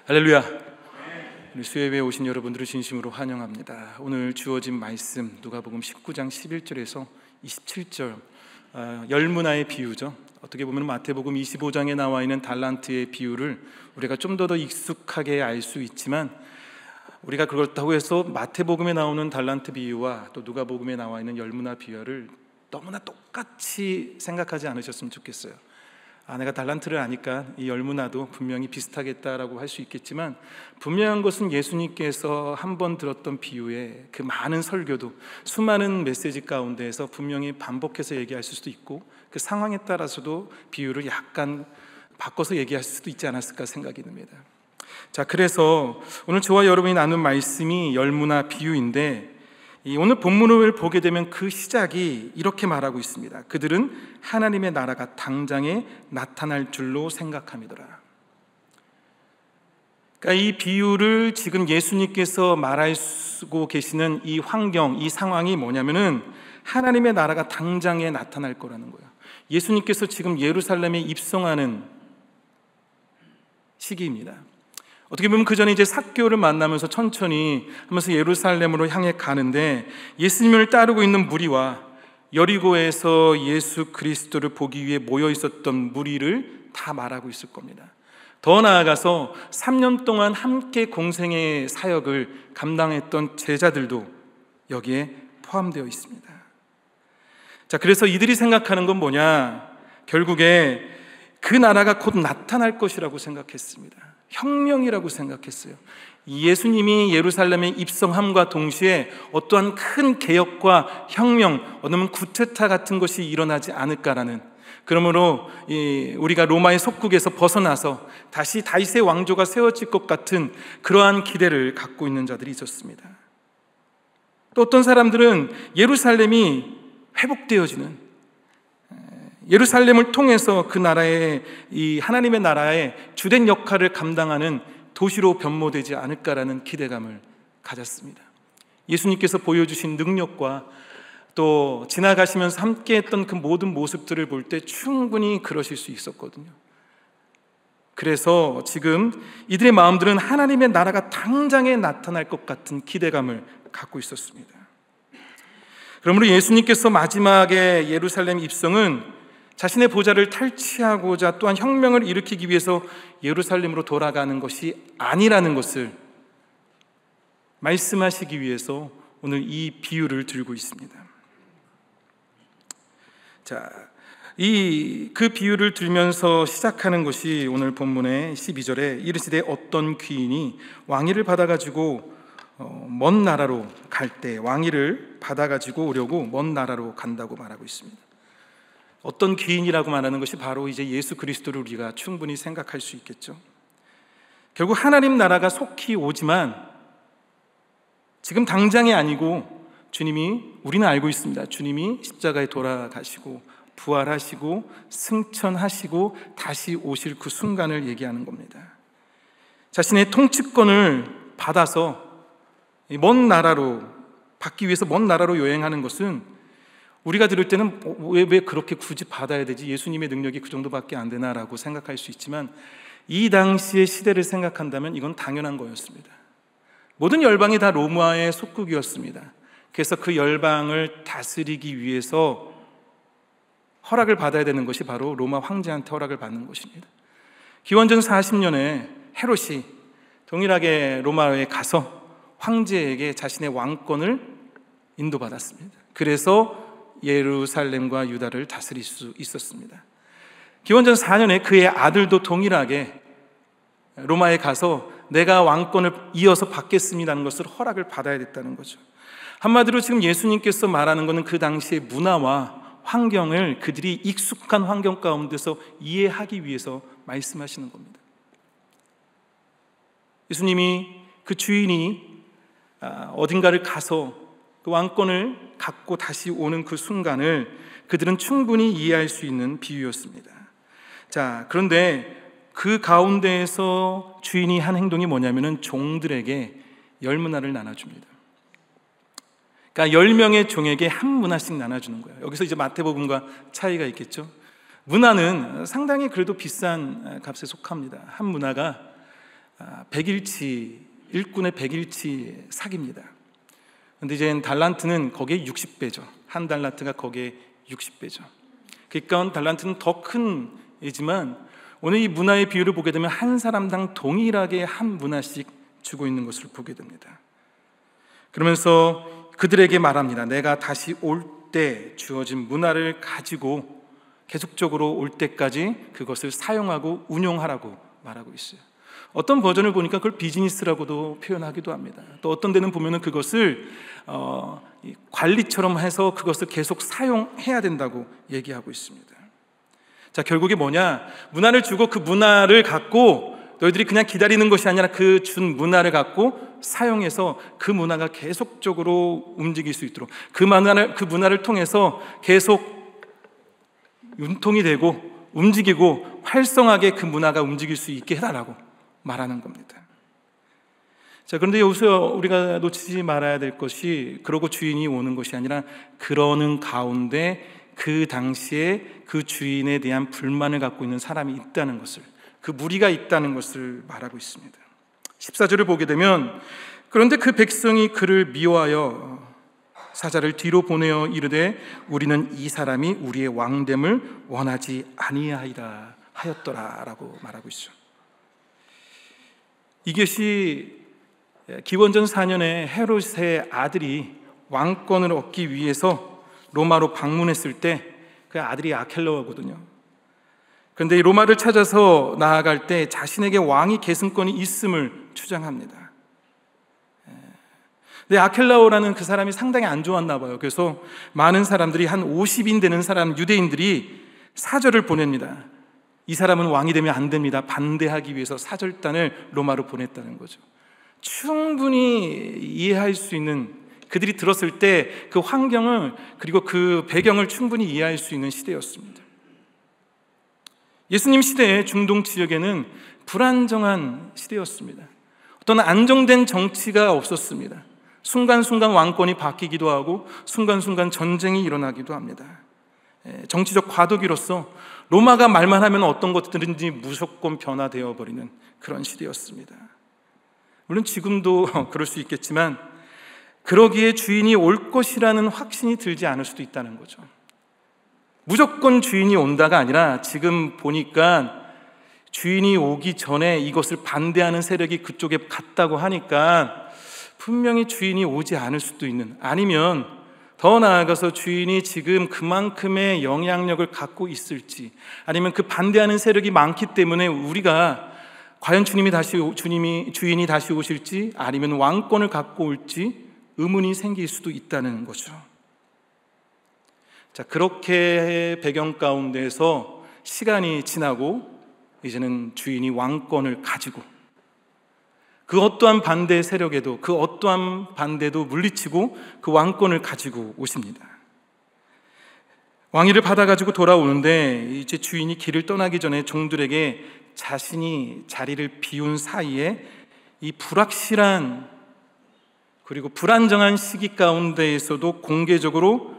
할렐루야. 우리 수요예배에 오신 여러분들을 진심으로 환영합니다. 오늘 주어진 말씀 누가복음 19장 11절에서 27절, 열문화의 비유죠. 어떻게 보면 마태복음 25장에 나와 있는 달란트의 비유를 우리가 좀 더 익숙하게 알 수 있지만, 우리가 그렇다고 해서 마태복음에 나오는 달란트 비유와 또 누가복음에 나와 있는 열문화 비유를 너무나 똑같이 생각하지 않으셨으면 좋겠어요. 내가 달란트를 아니까 이 열문화도 분명히 비슷하겠다라고 할 수 있겠지만, 분명한 것은 예수님께서 한 번 들었던 비유의 그 많은 설교도, 수많은 메시지 가운데에서 분명히 반복해서 얘기할 수도 있고, 그 상황에 따라서도 비유를 약간 바꿔서 얘기할 수도 있지 않았을까 생각이 듭니다. 자, 그래서 오늘 저와 여러분이 나눈 말씀이 열문화 비유인데, 오늘 본문을 보게 되면 그 시작이 이렇게 말하고 있습니다. 그들은 하나님의 나라가 당장에 나타날 줄로 생각함이더라. 그러니까 이 비유를 지금 예수님께서 말하고 계시는 이 환경, 이 상황이 뭐냐면은 하나님의 나라가 당장에 나타날 거라는 거예요. 예수님께서 지금 예루살렘에 입성하는 시기입니다. 어떻게 보면 그 전에 이제 삭개오를 만나면서 천천히 하면서 예루살렘으로 향해 가는데, 예수님을 따르고 있는 무리와 여리고에서 예수 그리스도를 보기 위해 모여 있었던 무리를 다 말하고 있을 겁니다. 더 나아가서 3년 동안 함께 공생의 사역을 감당했던 제자들도 여기에 포함되어 있습니다. 자, 그래서 이들이 생각하는 건 뭐냐? 결국에 그 나라가 곧 나타날 것이라고 생각했습니다. 혁명이라고 생각했어요. 예수님이 예루살렘에 입성함과 동시에 어떠한 큰 개혁과 혁명, 어쩌면 쿠데타 같은 것이 일어나지 않을까라는, 그러므로 우리가 로마의 속국에서 벗어나서 다시 다윗의 왕조가 세워질 것 같은 그러한 기대를 갖고 있는 자들이 있었습니다. 또 어떤 사람들은 예루살렘이 회복되어지는, 예루살렘을 통해서 그 나라의, 이 하나님의 나라의 주된 역할을 감당하는 도시로 변모되지 않을까라는 기대감을 가졌습니다. 예수님께서 보여주신 능력과 또 지나가시면서 함께했던 그 모든 모습들을 볼 때 충분히 그러실 수 있었거든요. 그래서 지금 이들의 마음들은 하나님의 나라가 당장에 나타날 것 같은 기대감을 갖고 있었습니다. 그러므로 예수님께서 마지막에 예루살렘 입성은 자신의 보좌를 탈취하고자 또한 혁명을 일으키기 위해서 예루살렘으로 돌아가는 것이 아니라는 것을 말씀하시기 위해서 오늘 이 비유를 들고 있습니다. 자, 그 비유를 들면서 시작하는 것이 오늘 본문의 12절에 이르시되 어떤 귀인이 왕위를 받아가지고 먼 나라로 갈 때, 왕위를 받아가지고 오려고 먼 나라로 간다고 말하고 있습니다. 어떤 귀인이라고 말하는 것이 바로 이제 예수 그리스도를 우리가 충분히 생각할 수 있겠죠. 결국 하나님 나라가 속히 오지만 지금 당장이 아니고, 주님이, 우리는 알고 있습니다. 주님이 십자가에 돌아가시고 부활하시고 승천하시고 다시 오실 그 순간을 얘기하는 겁니다. 자신의 통치권을 받아서 먼 나라로 받기 위해서 먼 나라로 여행하는 것은, 우리가 들을 때는 왜 그렇게 굳이 받아야 되지? 예수님의 능력이 그 정도밖에 안 되나라고 생각할 수 있지만, 이 당시의 시대를 생각한다면 이건 당연한 거였습니다. 모든 열방이 다 로마의 속국이었습니다. 그래서 그 열방을 다스리기 위해서 허락을 받아야 되는 것이 바로 로마 황제한테 허락을 받는 것입니다. 기원전 40년에 헤롯이 동일하게 로마에 가서 황제에게 자신의 왕권을 인도받았습니다. 그래서 예루살렘과 유다를 다스릴 수 있었습니다. 기원전 4년에 그의 아들도 동일하게 로마에 가서 내가 왕권을 이어서 받겠습니다는 것을 허락을 받아야 됐다는 거죠. 한마디로 지금 예수님께서 말하는 것은 그 당시의 문화와 환경을 그들이 익숙한 환경 가운데서 이해하기 위해서 말씀하시는 겁니다. 예수님이, 그 주인이 어딘가를 가서 그 왕권을 갖고 다시 오는 그 순간을 그들은 충분히 이해할 수 있는 비유였습니다. 자, 그런데 그 가운데에서 주인이 한 행동이 뭐냐면은 종들에게 열문화를 나눠줍니다. 그러니까 10명의 종에게 한 문화씩 나눠주는 거예요. 여기서 이제 마태복음과 차이가 있겠죠. 문화는 상당히 그래도 비싼 값에 속합니다. 한 문화가 100일치, 일꾼의 100일치 사기입니다. 근데 이제 달란트는 거기에 60배죠. 한 달란트가 거기에 60배죠. 그러니까 달란트는 더 큰 이지만 오늘 이 문화의 비율을 보게 되면 한 사람당 동일하게 한 문화씩 주고 있는 것을 보게 됩니다. 그러면서 그들에게 말합니다. 내가 다시 올 때 주어진 문화를 가지고 계속적으로 올 때까지 그것을 사용하고 운용하라고 말하고 있어요. 어떤 버전을 보니까 그걸 비즈니스라고도 표현하기도 합니다. 또 어떤 데는 보면은 그것을 관리처럼 해서 그것을 계속 사용해야 된다고 얘기하고 있습니다. 자, 결국에 뭐냐? 문화를 주고 그 문화를 갖고 너희들이 그냥 기다리는 것이 아니라 그 준 문화를 갖고 사용해서 그 문화가 계속적으로 움직일 수 있도록 그 문화를 통해서 계속 융통이 되고 움직이고 활성하게 그 문화가 움직일 수 있게 해달라고 말하는 겁니다. 자, 그런데 여기서 우리가 놓치지 말아야 될 것이 그러고 주인이 오는 것이 아니라 그러는 가운데 그 당시에 그 주인에 대한 불만을 갖고 있는 사람이 있다는 것을, 그 무리가 있다는 것을 말하고 있습니다. 14절을 보게 되면 그런데 그 백성이 그를 미워하여 사자를 뒤로 보내어 이르되 우리는 이 사람이 우리의 왕됨을 원하지 아니하이다 하였더라 라고 말하고 있죠. 이것이 기원전 4년에 헤롯의 아들이 왕권을 얻기 위해서 로마로 방문했을 때 그 아들이 아켈라오거든요. 그런데 이 로마를 찾아서 나아갈 때 자신에게 왕위 계승권이 있음을 주장합니다. 근데 아켈라오라는 그 사람이 상당히 안 좋았나 봐요. 그래서 많은 사람들이 한 50인 되는 사람 유대인들이 사절을 보냅니다. 이 사람은 왕이 되면 안 됩니다. 반대하기 위해서 사절단을 로마로 보냈다는 거죠. 충분히 이해할 수 있는, 그들이 들었을 때 그 환경을 그리고 그 배경을 충분히 이해할 수 있는 시대였습니다. 예수님 시대의 중동 지역에는 불안정한 시대였습니다. 어떤 안정된 정치가 없었습니다. 순간순간 왕권이 바뀌기도 하고 순간순간 전쟁이 일어나기도 합니다. 정치적 과도기로서 로마가 말만 하면 어떤 것들인지 무조건 변화되어 버리는 그런 시대였습니다. 물론 지금도 그럴 수 있겠지만 그러기에 주인이 올 것이라는 확신이 들지 않을 수도 있다는 거죠. 무조건 주인이 온다가 아니라 지금 보니까 주인이 오기 전에 이것을 반대하는 세력이 그쪽에 갔다고 하니까 분명히 주인이 오지 않을 수도 있는, 아니면 더 나아가서 주인이 지금 그만큼의 영향력을 갖고 있을지, 아니면 그 반대하는 세력이 많기 때문에 우리가 과연 주인이 다시 오실지, 아니면 왕권을 갖고 올지 의문이 생길 수도 있다는 거죠. 자, 그렇게 배경 가운데서 시간이 지나고 이제는 주인이 왕권을 가지고 그 어떠한 반대 세력에도, 그 어떠한 반대도 물리치고 그 왕권을 가지고 오십니다. 왕위를 받아가지고 돌아오는데 이제 주인이 길을 떠나기 전에 종들에게 자신이 자리를 비운 사이에 이 불확실한 그리고 불안정한 시기 가운데에서도 공개적으로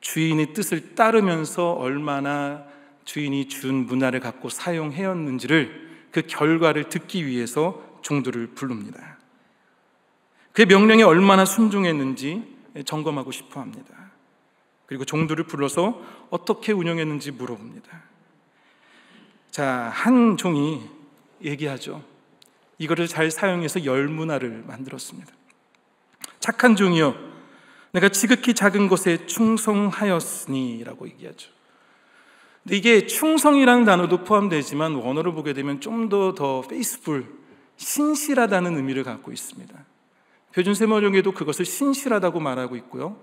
주인의 뜻을 따르면서 얼마나 주인이 준 문화를 갖고 사용해왔는지를, 그 결과를 듣기 위해서 종들을 부릅니다. 그의 명령에 얼마나 순종했는지 점검하고 싶어 합니다. 그리고 종들을 불러서 어떻게 운영했는지 물어봅니다. 자, 한 종이 얘기하죠. 이거를 잘 사용해서 열문화를 만들었습니다. 착한 종이여, 내가 지극히 작은 것에 충성하였으니 라고 얘기하죠. 근데 이게 충성이라는 단어도 포함되지만 원어를 보게 되면 좀 더 페이스풀, 신실하다는 의미를 갖고 있습니다. 표준세번역에도 그것을 신실하다고 말하고 있고요,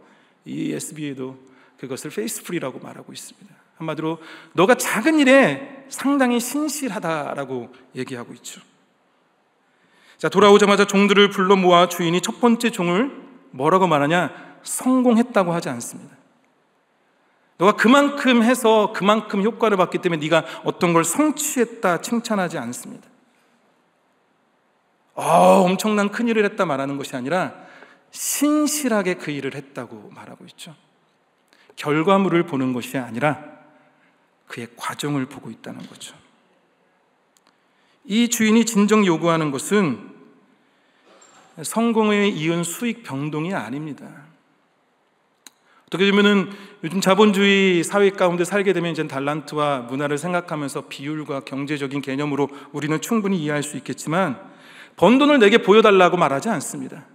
ESV에도 그것을 페이스풀이라고 말하고 있습니다. 한마디로 너가 작은 일에 상당히 신실하다라고 얘기하고 있죠. 자, 돌아오자마자 종들을 불러 모아 주인이 첫 번째 종을 뭐라고 말하냐? 성공했다고 하지 않습니다. 너가 그만큼 해서 그만큼 효과를 봤기 때문에 네가 어떤 걸 성취했다 칭찬하지 않습니다. 엄청난 큰 일을 했다 말하는 것이 아니라 신실하게 그 일을 했다고 말하고 있죠. 결과물을 보는 것이 아니라 그의 과정을 보고 있다는 거죠. 이 주인이 진정 요구하는 것은 성공에 이은 수익 병동이 아닙니다. 어떻게 보면은 요즘 자본주의 사회 가운데 살게 되면 이제 달란트와 문화를 생각하면서 비율과 경제적인 개념으로 우리는 충분히 이해할 수 있겠지만, 번 돈을 내게 보여달라고 말하지 않습니다.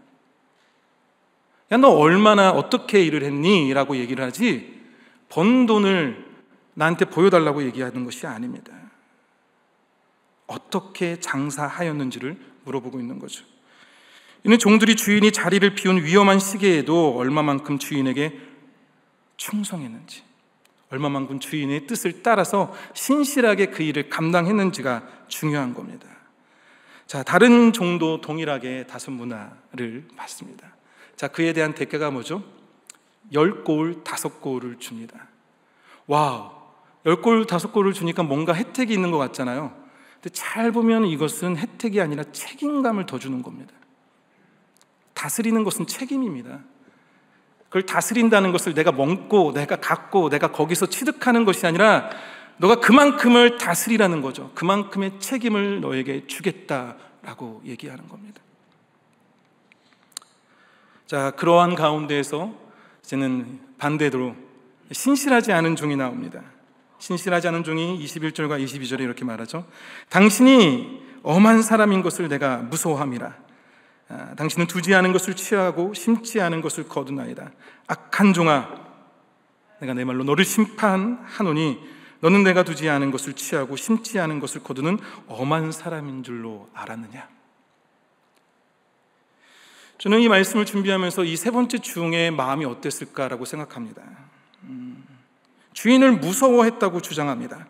야, 너 얼마나 어떻게 일을 했니? 라고 얘기를 하지, 번 돈을 나한테 보여달라고 얘기하는 것이 아닙니다. 어떻게 장사하였는지를 물어보고 있는 거죠. 이는 종들이 주인이 자리를 비운 위험한 시기에도 얼마만큼 주인에게 충성했는지, 얼마만큼 주인의 뜻을 따라서 신실하게 그 일을 감당했는지가 중요한 겁니다. 자, 다른 종도 동일하게 다섯 문화를 받습니다. 자, 그에 대한 대가가 뭐죠? 10골 5골을 줍니다. 와우, 10골 5골을 주니까 뭔가 혜택이 있는 것 같잖아요. 근데 잘 보면 이것은 혜택이 아니라 책임감을 더 주는 겁니다. 다스리는 것은 책임입니다. 그걸 다스린다는 것을 내가 먹고 내가 갖고 내가 거기서 취득하는 것이 아니라 너가 그만큼을 다스리라는 거죠. 그만큼의 책임을 너에게 주겠다라고 얘기하는 겁니다. 자, 그러한 가운데에서 이제는 반대로 신실하지 않은 종이 나옵니다. 신실하지 않은 종이 21절과 22절에 이렇게 말하죠. 당신이 엄한 사람인 것을 내가 무서워함이라. 당신은 두지 않은 것을 취하고 심지 않은 것을 거두나이다. 악한 종아, 내가 내 말로 너를 심판하노니 너는 내가 두지 않은 것을 취하고 심지 않은 것을 거두는 엄한 사람인 줄로 알았느냐. 저는 이 말씀을 준비하면서 이 세 번째 종의 마음이 어땠을까라고 생각합니다. 주인을 무서워했다고 주장합니다.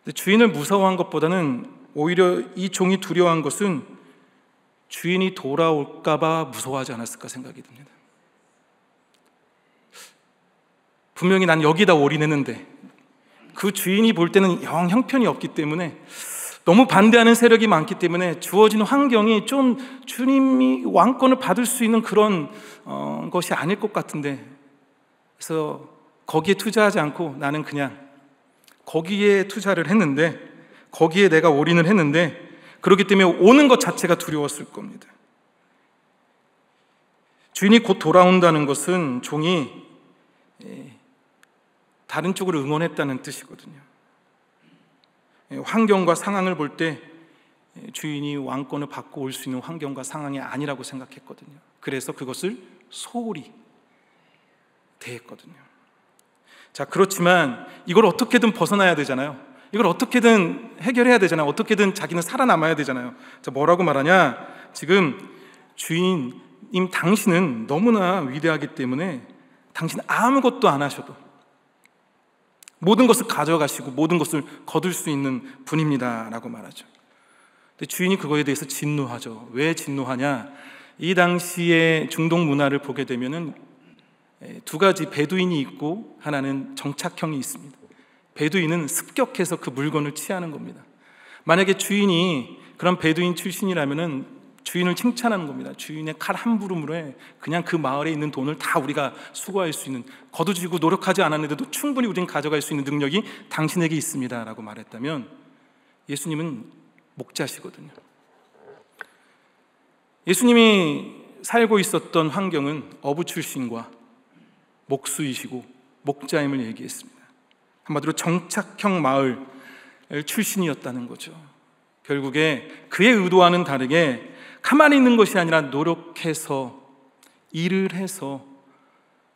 근데 주인을 무서워한 것보다는 오히려 이 종이 두려워한 것은 주인이 돌아올까 봐 무서워하지 않았을까 생각이 듭니다. 분명히 난 여기다 올인했는데 그 주인이 볼 때는 영 형편이 없기 때문에, 너무 반대하는 세력이 많기 때문에 주어진 환경이 좀 주님이 왕권을 받을 수 있는 그런 것이 아닐 것 같은데, 그래서 거기에 투자하지 않고 나는 그냥 거기에 투자를 했는데, 거기에 내가 올인을 했는데, 그렇기 때문에 오는 것 자체가 두려웠을 겁니다. 주인이 곧 돌아온다는 것은 종이 다른 쪽으로 응원했다는 뜻이거든요. 환경과 상황을 볼 때 주인이 왕권을 받고 올 수 있는 환경과 상황이 아니라고 생각했거든요. 그래서 그것을 소홀히 대했거든요. 자, 그렇지만 이걸 어떻게든 벗어나야 되잖아요. 이걸 어떻게든 해결해야 되잖아요. 어떻게든 자기는 살아남아야 되잖아요. 자, 뭐라고 말하냐? 지금 주인님 당신은 너무나 위대하기 때문에 당신 아무것도 안 하셔도 모든 것을 가져가시고 모든 것을 거둘 수 있는 분입니다 라고 말하죠. 근데 주인이 그거에 대해서 진노하죠. 왜 진노하냐? 이 당시의 중동 문화를 보게 되면은 두 가지 베두인이 있고 하나는 정착형이 있습니다. 베두인은 습격해서 그 물건을 취하는 겁니다. 만약에 주인이 그런 베두인 출신이라면은 주인을 칭찬하는 겁니다. 주인의 칼 한 부름으로 그냥 그 마을에 있는 돈을 다 우리가 수거할 수 있는, 거두지고 노력하지 않았는데도 충분히 우리는 가져갈 수 있는 능력이 당신에게 있습니다 라고 말했다면, 예수님은 목자시거든요. 예수님이 살고 있었던 환경은 어부 출신과 목수이시고 목자임을 얘기했습니다. 한마디로 정착형 마을 출신이었다는 거죠. 결국에 그의 의도와는 다르게 가만히 있는 것이 아니라 노력해서 일을 해서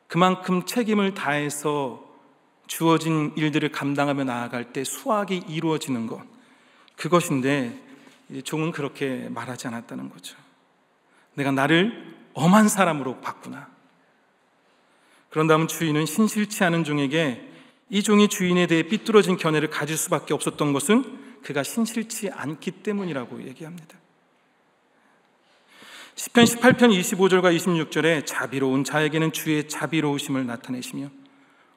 그만큼 책임을 다해서 주어진 일들을 감당하며 나아갈 때 수확이 이루어지는 것, 그것인데 종은 그렇게 말하지 않았다는 거죠. 내가 나를 엄한 사람으로 봤구나. 그런 다음 주인은 신실치 않은 종에게 이 종이 주인에 대해 삐뚤어진 견해를 가질 수밖에 없었던 것은 그가 신실치 않기 때문이라고 얘기합니다. 시편 18편 25절과 26절에 자비로운 자에게는 주의 자비로우심을 나타내시며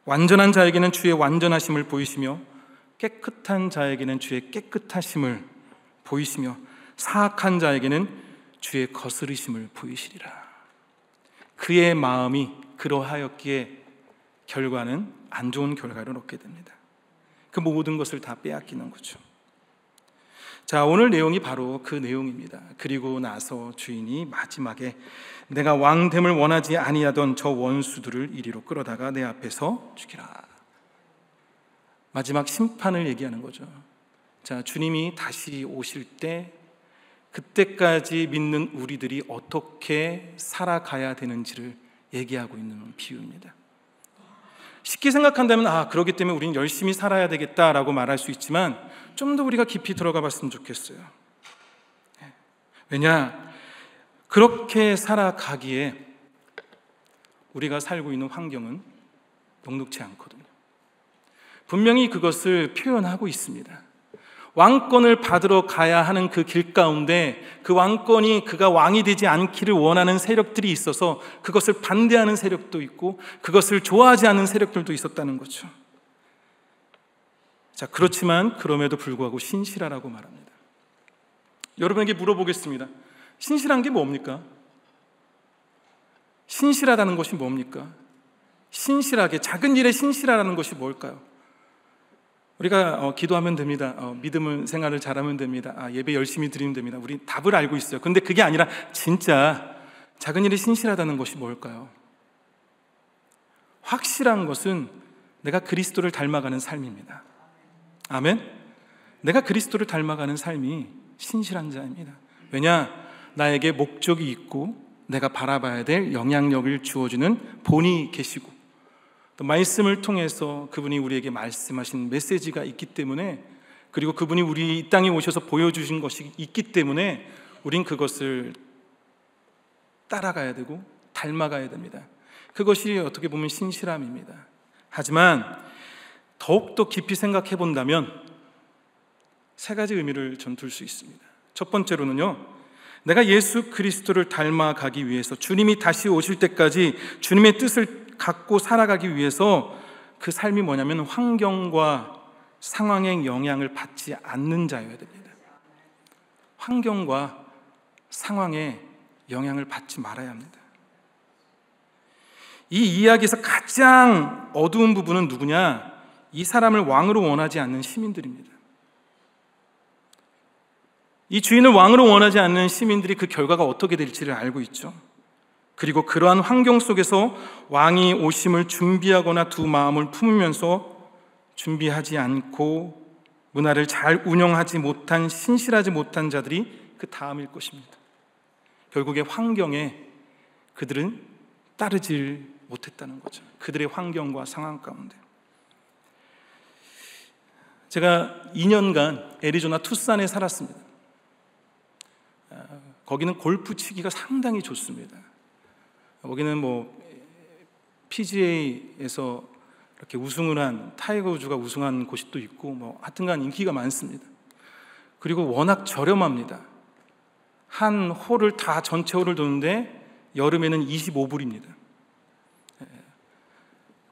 완전한 자에게는 주의 완전하심을 보이시며 깨끗한 자에게는 주의 깨끗하심을 보이시며 사악한 자에게는 주의 거스르심을 보이시리라. 그의 마음이 그러하였기에 결과는 안 좋은 결과를 얻게 됩니다. 그 모든 것을 다 빼앗기는 거죠. 자, 오늘 내용이 바로 그 내용입니다. 그리고 나서 주인이 마지막에 내가 왕됨을 원하지 아니하던 저 원수들을 이리로 끌어다가 내 앞에서 죽이라. 마지막 심판을 얘기하는 거죠. 자, 주님이 다시 오실 때 그때까지 믿는 우리들이 어떻게 살아가야 되는지를 얘기하고 있는 비유입니다. 쉽게 생각한다면 그렇기 때문에 우리는 열심히 살아야 되겠다라고 말할 수 있지만 좀 더 우리가 깊이 들어가 봤으면 좋겠어요. 왜냐? 그렇게 살아가기에 우리가 살고 있는 환경은 녹록지 않거든요. 분명히 그것을 표현하고 있습니다. 왕권을 받으러 가야 하는 그 길 가운데 그 왕권이 그가 왕이 되지 않기를 원하는 세력들이 있어서 그것을 반대하는 세력도 있고 그것을 좋아하지 않는 세력들도 있었다는 거죠. 자, 그렇지만 그럼에도 불구하고 신실하라고 말합니다. 여러분에게 물어보겠습니다. 신실한 게 뭡니까? 신실하다는 것이 뭡니까? 신실하게, 작은 일에 신실하라는 것이 뭘까요? 우리가 기도하면 됩니다. 믿음을 생활을 잘하면 됩니다. 예배 열심히 드리면 됩니다. 우리 답을 알고 있어요. 근데 그게 아니라 진짜 작은 일에 신실하다는 것이 뭘까요? 확실한 것은 내가 그리스도를 닮아가는 삶입니다. 아멘? 내가 그리스도를 닮아가는 삶이 신실한 자입니다. 왜냐? 나에게 목적이 있고 내가 바라봐야 될 영향력을 주어주는 본이 계시고 또 말씀을 통해서 그분이 우리에게 말씀하신 메시지가 있기 때문에, 그리고 그분이 우리 이 땅에 오셔서 보여주신 것이 있기 때문에 우린 그것을 따라가야 되고 닮아가야 됩니다. 그것이 어떻게 보면 신실함입니다. 하지만 더욱더 깊이 생각해 본다면 세 가지 의미를 전 둘 수 있습니다. 첫 번째로는요, 내가 예수 그리스도를 닮아가기 위해서 주님이 다시 오실 때까지 주님의 뜻을 갖고 살아가기 위해서 그 삶이 뭐냐면 환경과 상황의 영향을 받지 않는 자여야 됩니다. 환경과 상황에 영향을 받지 말아야 합니다. 이 이야기에서 가장 어두운 부분은 누구냐? 이 사람을 왕으로 원하지 않는 시민들입니다. 이 주인을 왕으로 원하지 않는 시민들이 그 결과가 어떻게 될지를 알고 있죠. 그리고 그러한 환경 속에서 왕이 오심을 준비하거나 두 마음을 품으면서 준비하지 않고 문화를 잘 운영하지 못한, 신실하지 못한 자들이 그 다음일 것입니다. 결국에 환경에 그들은 따르질 못했다는 거죠. 그들의 환경과 상황 가운데. 제가 2년간 애리조나 투싼에 살았습니다. 거기는 골프 치기가 상당히 좋습니다. 거기는 PGA에서 이렇게 우승을 한 타이거 우즈가 우승한 곳이 또 있고 하여튼간 인기가 많습니다. 그리고 워낙 저렴합니다. 한 홀을 다 전체 홀을 도는데 여름에는 25불입니다.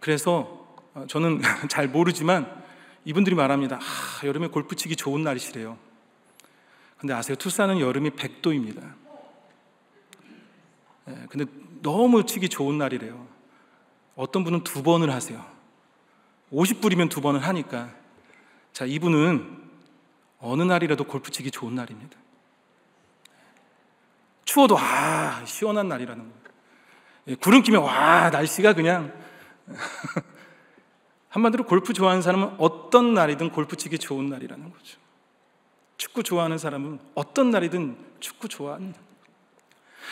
그래서 저는 잘 모르지만 이분들이 말합니다. 여름에 골프 치기 좋은 날이시래요. 근데 아세요? 투싼은 여름이 100도입니다. 근데 너무 치기 좋은 날이래요. 어떤 분은 2번을 하세요. 50불이면 2번을 하니까. 자, 이분은 어느 날이라도 골프 치기 좋은 날입니다. 추워도 시원한 날이라는 거예요. 구름 끼면 날씨가 그냥 한마디로 골프 좋아하는 사람은 어떤 날이든 골프 치기 좋은 날이라는 거죠. 축구 좋아하는 사람은 어떤 날이든 축구 좋아합니다.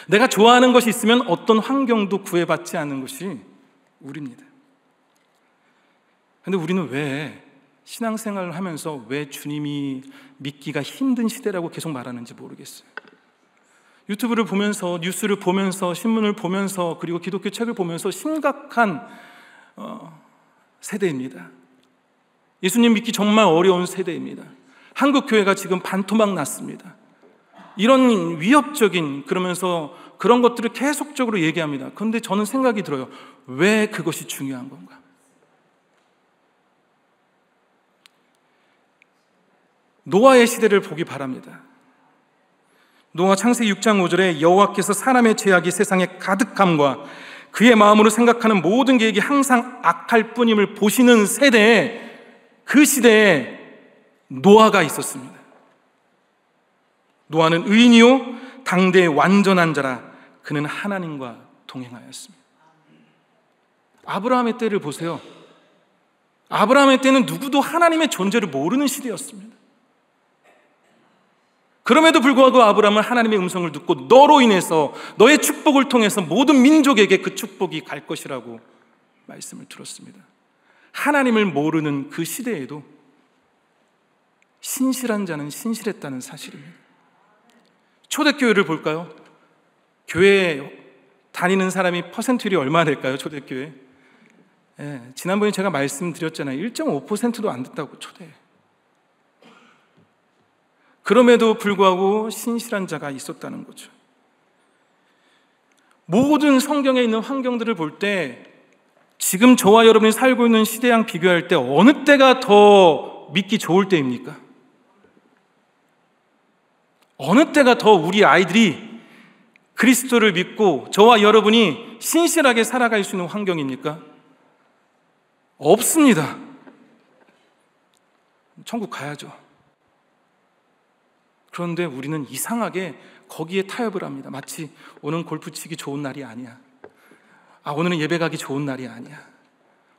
내가 좋아하는 것이 있으면 어떤 환경도 구애받지 않는 것이 우리입니다. 그런데 우리는 왜 신앙생활을 하면서 왜 주님이 믿기가 힘든 시대라고 계속 말하는지 모르겠어요. 유튜브를 보면서, 뉴스를 보면서, 신문을 보면서, 그리고 기독교 책을 보면서 심각한 세대입니다. 예수님 믿기 정말 어려운 세대입니다. 한국 교회가 지금 반토막 났습니다. 이런 위협적인, 그러면서 그런 것들을 계속적으로 얘기합니다. 그런데 저는 생각이 들어요. 왜 그것이 중요한 건가? 노아의 시대를 보기 바랍니다. 노아 창세기 6장 5절에 여호와께서 사람의 죄악이 세상에 가득함과 그의 마음으로 생각하는 모든 계획이 항상 악할 뿐임을 보시는 세대에, 그 시대에 노아가 있었습니다. 노아는 의인이요 당대의 완전한 자라. 그는 하나님과 동행하였습니다. 아브라함의 때를 보세요. 아브라함의 때는 누구도 하나님의 존재를 모르는 시대였습니다. 그럼에도 불구하고 아브라함은 하나님의 음성을 듣고 너로 인해서 너의 축복을 통해서 모든 민족에게 그 축복이 갈 것이라고 말씀을 들었습니다. 하나님을 모르는 그 시대에도 신실한 자는 신실했다는 사실입니다. 초대교회를 볼까요? 교회에 다니는 사람이 퍼센트율이 얼마나 될까요? 초대교회. 지난번에 제가 말씀드렸잖아요. 1.5%도 안 됐다고 초대에. 그럼에도 불구하고 신실한 자가 있었다는 거죠. 모든 성경에 있는 환경들을 볼 때 지금 저와 여러분이 살고 있는 시대랑 비교할 때 어느 때가 더 믿기 좋을 때입니까? 어느 때가 더 우리 아이들이 그리스도를 믿고 저와 여러분이 신실하게 살아갈 수 있는 환경입니까? 없습니다. 천국 가야죠. 그런데 우리는 이상하게 거기에 타협을 합니다. 마치 오늘은 골프 치기 좋은 날이 아니야. 오늘은 예배 가기 좋은 날이 아니야.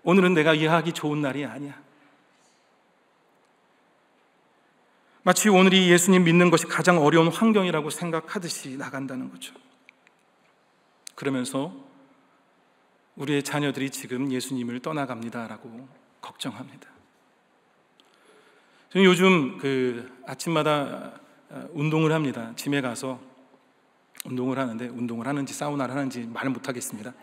오늘은 내가 이해하기 좋은 날이 아니야. 마치 오늘이 예수님 믿는 것이 가장 어려운 환경이라고 생각하듯이 나간다는 거죠. 그러면서 우리의 자녀들이 지금 예수님을 떠나갑니다라고 걱정합니다. 저는 요즘 아침마다 운동을 합니다. 짐에 가서 운동을 하는데, 운동을 하는지 사우나를 하는지 말을 못하겠습니다.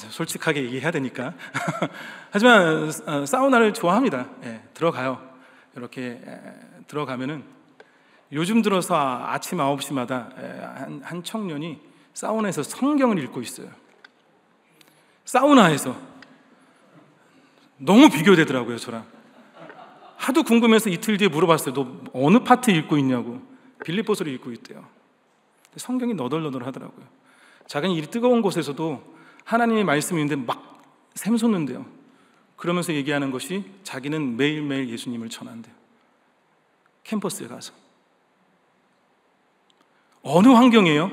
솔직하게 얘기해야 되니까. 하지만 사우나를 좋아합니다. 들어가요. 이렇게 들어가면은 요즘 들어서 아침 9시마다 한 청년이 사우나에서 성경을 읽고 있어요. 사우나에서. 너무 비교되더라고요, 저랑. 하도 궁금해서 이틀 뒤에 물어봤어요. 너 어느 파트 읽고 있냐고. 빌립보서를 읽고 있대요. 성경이 너덜너덜 하더라고요. 자기는 이 뜨거운 곳에서도 하나님의 말씀이 있는데 막 샘솟는데요. 그러면서 얘기하는 것이 자기는 매일매일 예수님을 전한대요. 캠퍼스에 가서. 어느 환경이에요?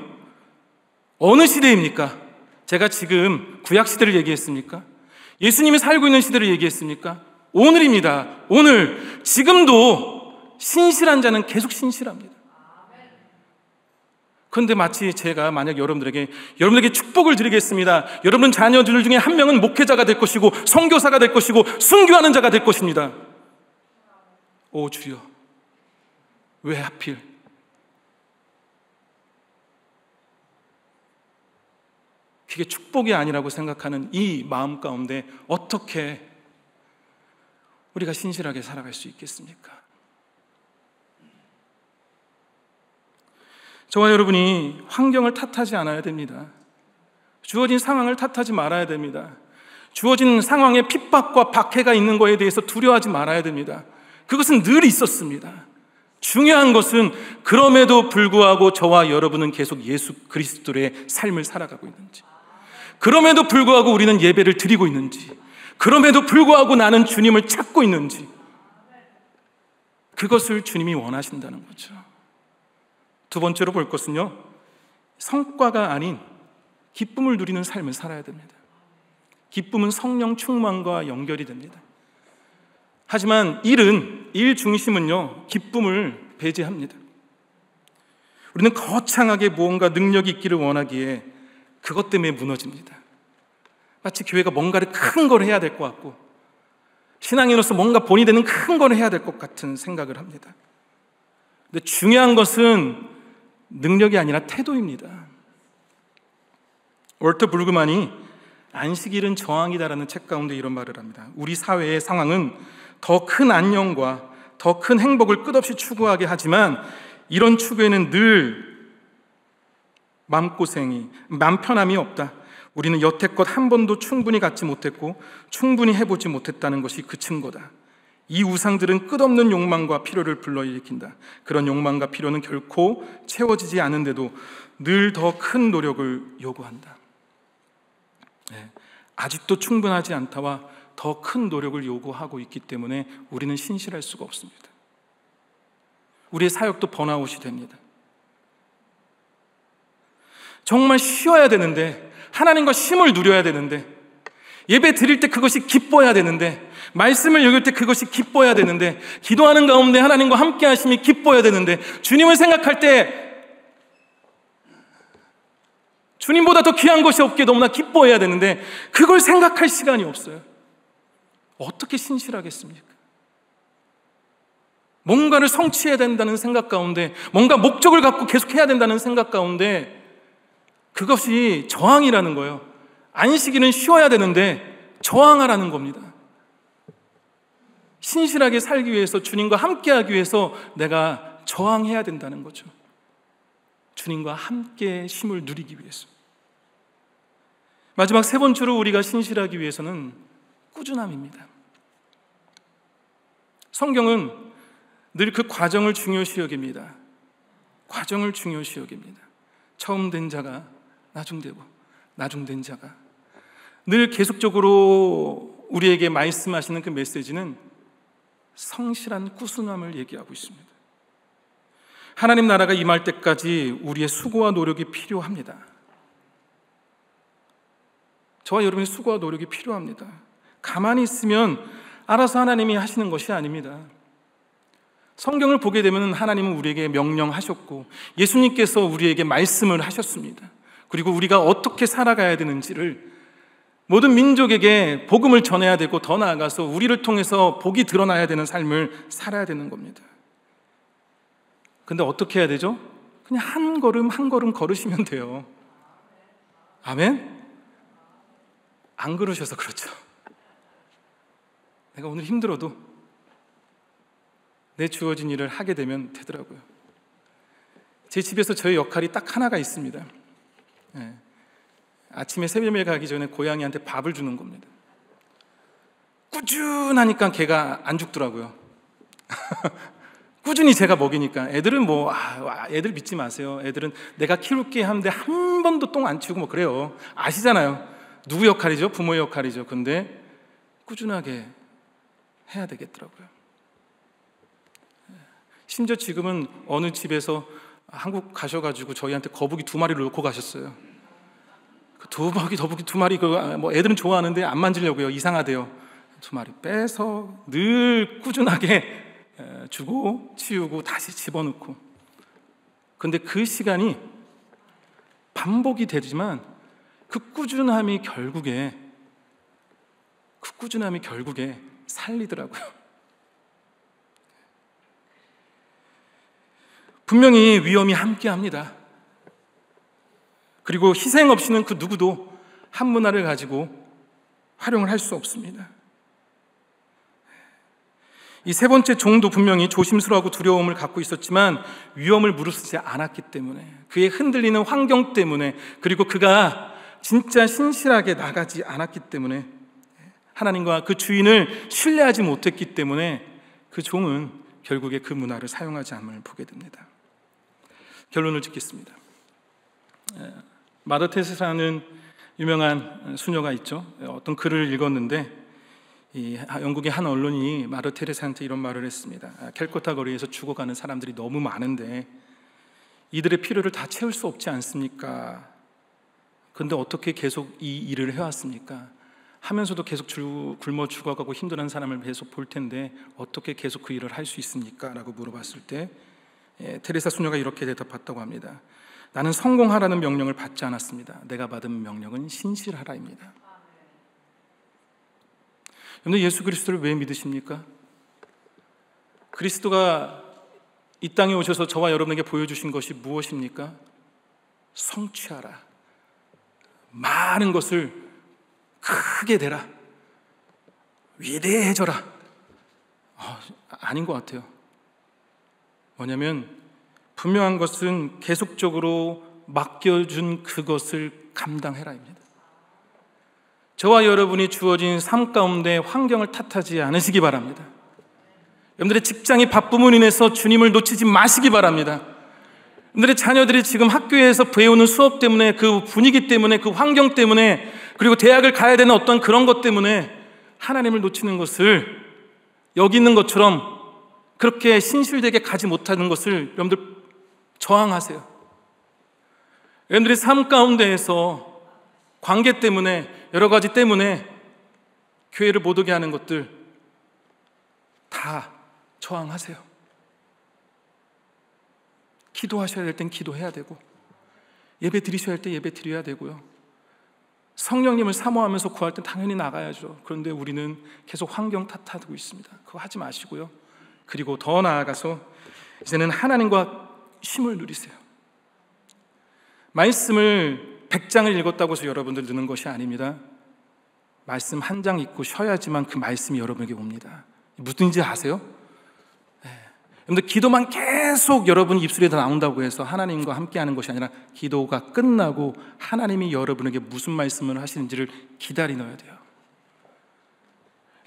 어느 시대입니까? 제가 지금 구약시대를 얘기했습니까? 예수님이 살고 있는 시대를 얘기했습니까? 오늘입니다. 오늘, 지금도 신실한 자는 계속 신실합니다. 그런데 마치 제가 만약 여러분들에게 축복을 드리겠습니다. 여러분 자녀들 중에 한 명은 목회자가 될 것이고 선교사가 될 것이고 순교하는 자가 될 것입니다. 오 주여, 왜 하필? 그게 축복이 아니라고 생각하는 이 마음 가운데 어떻게 우리가 신실하게 살아갈 수 있겠습니까? 저와 여러분이 환경을 탓하지 않아야 됩니다. 주어진 상황을 탓하지 말아야 됩니다. 주어진 상황에 핍박과 박해가 있는 것에 대해서 두려워하지 말아야 됩니다. 그것은 늘 있었습니다. 중요한 것은 그럼에도 불구하고 저와 여러분은 계속 예수 그리스도의 삶을 살아가고 있는지, 그럼에도 불구하고 우리는 예배를 드리고 있는지, 그럼에도 불구하고 나는 주님을 찾고 있는지, 그것을 주님이 원하신다는 거죠. 두 번째로 볼 것은요, 성과가 아닌 기쁨을 누리는 삶을 살아야 됩니다. 기쁨은 성령 충만과 연결이 됩니다. 하지만 일 중심은요, 기쁨을 배제합니다. 우리는 거창하게 무언가 능력이 있기를 원하기에 그것 때문에 무너집니다. 마치 교회가 뭔가를 큰 걸 해야 될 것 같고, 신앙인으로서 뭔가 본이 되는 큰 걸 해야 될 것 같은 생각을 합니다. 근데 중요한 것은 능력이 아니라 태도입니다. 월터 브루그만이 안식일은 저항이다라는 책 가운데 이런 말을 합니다. 우리 사회의 상황은 더 큰 안녕과 더 큰 행복을 끝없이 추구하게 하지만 이런 추구에는 늘 맘 편함이 없다. 우리는 여태껏 한 번도 충분히 갖지 못했고 충분히 해보지 못했다는 것이 그 증거다. 이 우상들은 끝없는 욕망과 필요를 불러일으킨다. 그런 욕망과 필요는 결코 채워지지 않은데도 늘 더 큰 노력을 요구한다. 아직도 충분하지 않다와 더 큰 노력을 요구하고 있기 때문에 우리는 신실할 수가 없습니다. 우리의 사역도 번아웃이 됩니다. 정말 쉬어야 되는데, 하나님과 쉼을 누려야 되는데, 예배 드릴 때 그것이 기뻐야 되는데, 말씀을 읽을 때 그것이 기뻐야 되는데, 기도하는 가운데 하나님과 함께 하심이 기뻐야 되는데, 주님을 생각할 때 주님보다 더 귀한 것이 없기에 너무나 기뻐해야 되는데 그걸 생각할 시간이 없어요. 어떻게 신실하겠습니까? 뭔가를 성취해야 된다는 생각 가운데, 뭔가 목적을 갖고 계속해야 된다는 생각 가운데, 그것이 저항이라는 거예요. 안식일은 쉬어야 되는데 저항하라는 겁니다. 신실하게 살기 위해서, 주님과 함께하기 위해서 내가 저항해야 된다는 거죠. 주님과 함께 쉼을 누리기 위해서. 마지막 세 번째로 우리가 신실하기 위해서는 꾸준함입니다. 성경은 늘 그 과정을 중요시 여깁니다. 과정을 중요시 여깁니다. 처음 된 자가 나중되고, 나중된 자가, 늘 계속적으로 우리에게 말씀하시는 그 메시지는 성실한 꾸준함을 얘기하고 있습니다. 하나님 나라가 임할 때까지 우리의 수고와 노력이 필요합니다. 저와 여러분의 수고와 노력이 필요합니다. 가만히 있으면 알아서 하나님이 하시는 것이 아닙니다. 성경을 보게 되면 하나님은 우리에게 명령하셨고, 예수님께서 우리에게 말씀을 하셨습니다. 그리고 우리가 어떻게 살아가야 되는지를 모든 민족에게 복음을 전해야 되고, 더 나아가서 우리를 통해서 복이 드러나야 되는 삶을 살아야 되는 겁니다. 근데 어떻게 해야 되죠? 그냥 한 걸음 한 걸음 걸으시면 돼요. 아멘? 안 그러셔서 그렇죠. 내가 오늘 힘들어도 내 주어진 일을 하게 되면 되더라고요. 제 집에서 저의 역할이 딱 하나가 있습니다. 아침에 새벽에 가기 전에 고양이한테 밥을 주는 겁니다. 꾸준하니까 걔가 안 죽더라고요. 꾸준히 제가 먹이니까. 애들은 애들 믿지 마세요. 애들은 내가 키울게 하는데 한 번도 똥 안 치우고 그래요. 아시잖아요. 누구 역할이죠? 부모의 역할이죠. 근데 꾸준하게 해야 되겠더라고요. 심지어 지금은 어느 집에서 한국 가셔가지고 저희한테 거북이 2마리를 놓고 가셨어요. 그 거북이 2마리, 애들은 좋아하는데 안 만지려고요. 이상하대요. 2마리 빼서 늘 꾸준하게 주고 치우고 다시 집어넣고. 근데 그 시간이 반복이 되지만 그 꾸준함이 결국에 살리더라고요. 분명히 위험이 함께합니다. 그리고 희생 없이는 그 누구도 한 문화를 가지고 활용을 할 수 없습니다. 이 세 번째 종도 분명히 조심스러워하고 두려움을 갖고 있었지만 위험을 무릅쓰지 않았기 때문에, 그의 흔들리는 환경 때문에, 그리고 그가 진짜 신실하게 나가지 않았기 때문에, 하나님과 그 주인을 신뢰하지 못했기 때문에 그 종은 결국에 그 문화를 사용하지 않음을 보게 됩니다. 결론을 짓겠습니다. 마더 테레사라는 유명한 수녀가 있죠. 어떤 글을 읽었는데 영국의 한 언론이 마더 테레사한테 이런 말을 했습니다. 캘커타 거리에서 죽어가는 사람들이 너무 많은데 이들의 필요를 다 채울 수 없지 않습니까? 그런데 어떻게 계속 이 일을 해왔습니까? 하면서도 계속 굶어 죽어가고 힘들어하는 사람을 계속 볼 텐데 어떻게 계속 그 일을 할 수 있습니까? 라고 물어봤을 때 테레사 수녀가 이렇게 대답했다고 합니다. 나는 성공하라는 명령을 받지 않았습니다. 내가 받은 명령은 신실하라입니다. 여러분, 예수 그리스도를 왜 믿으십니까? 그리스도가 이 땅에 오셔서 저와 여러분에게 보여주신 것이 무엇입니까? 성취하라, 많은 것을 크게 되라, 위대해져라. 아닌 것 같아요. 뭐냐면 분명한 것은 계속적으로 맡겨준 그것을 감당해라입니다. 저와 여러분이 주어진 삶 가운데 환경을 탓하지 않으시기 바랍니다. 여러분들의 직장이 바쁨으로 인해서 주님을 놓치지 마시기 바랍니다. 여러분들의 자녀들이 지금 학교에서 배우는 수업 때문에, 그 분위기 때문에, 그 환경 때문에, 그리고 대학을 가야 되는 어떤 그런 것 때문에 하나님을 놓치는 것을 여기 있는 것처럼 그렇게 신실되게 가지 못하는 것을 여러분들 저항하세요. 여러분들이 삶 가운데에서 관계 때문에, 여러 가지 때문에 교회를 못 오게 하는 것들 다 저항하세요. 기도하셔야 될 땐 기도해야 되고, 예배 드리셔야 할 때 예배 드려야 되고요. 성령님을 사모하면서 구할 땐 당연히 나가야죠. 그런데 우리는 계속 환경 탓하고 있습니다. 그거 하지 마시고요. 그리고 더 나아가서 이제는 하나님과 쉼을 누리세요. 말씀을 100장을 읽었다고 해서 여러분들 느는 것이 아닙니다. 말씀 한 장 읽고 쉬어야지만 그 말씀이 여러분에게 옵니다. 무슨지 아세요? 여러분들 기도만 계속 여러분 입술에 나온다고 해서 하나님과 함께하는 것이 아니라 기도가 끝나고 하나님이 여러분에게 무슨 말씀을 하시는지를 기다리셔야 돼요.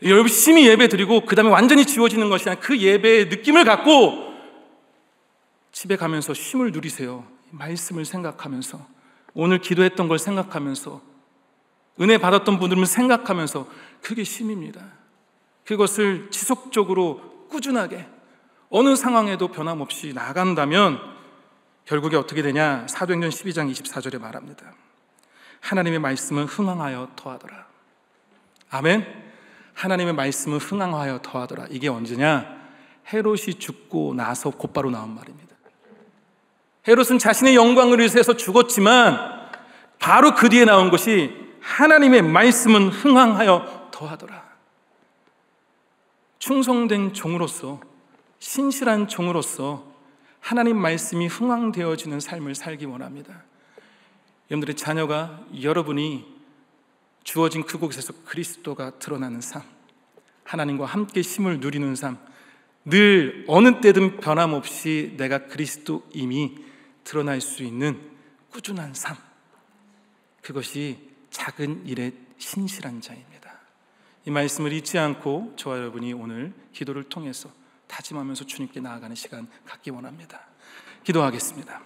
여러분 열심히 예배 드리고 그 다음에 완전히 지워지는 것이 아니라 그 예배의 느낌을 갖고 집에 가면서 쉼을 누리세요. 말씀을 생각하면서, 오늘 기도했던 걸 생각하면서, 은혜 받았던 분들을 생각하면서, 그게 쉼입니다. 그것을 지속적으로 꾸준하게 어느 상황에도 변함없이 나간다면 결국에 어떻게 되냐? 사도행전 12장 24절에 말합니다. 하나님의 말씀은 흥황하여 더하더라. 아멘. 하나님의 말씀은 흥황하여 더하더라. 이게 언제냐? 헤롯이 죽고 나서 곧바로 나온 말입니다. 헤롯은 자신의 영광을 위해서 죽었지만 바로 그 뒤에 나온 것이 하나님의 말씀은 흥황하여 더하더라. 충성된 종으로서, 신실한 종으로서 하나님 말씀이 흥황되어지는 삶을 살기 원합니다. 여러분들의 자녀가, 여러분이 주어진 그곳에서 그리스도가 드러나는 삶, 하나님과 함께 쉼을 누리는 삶, 늘 어느 때든 변함없이 내가 그리스도임이 드러날 수 있는 꾸준한 삶, 그것이 작은 일에 신실한 자입니다. 이 말씀을 잊지 않고 저와 여러분이 오늘 기도를 통해서 다짐하면서 주님께 나아가는 시간 갖기 원합니다. 기도하겠습니다.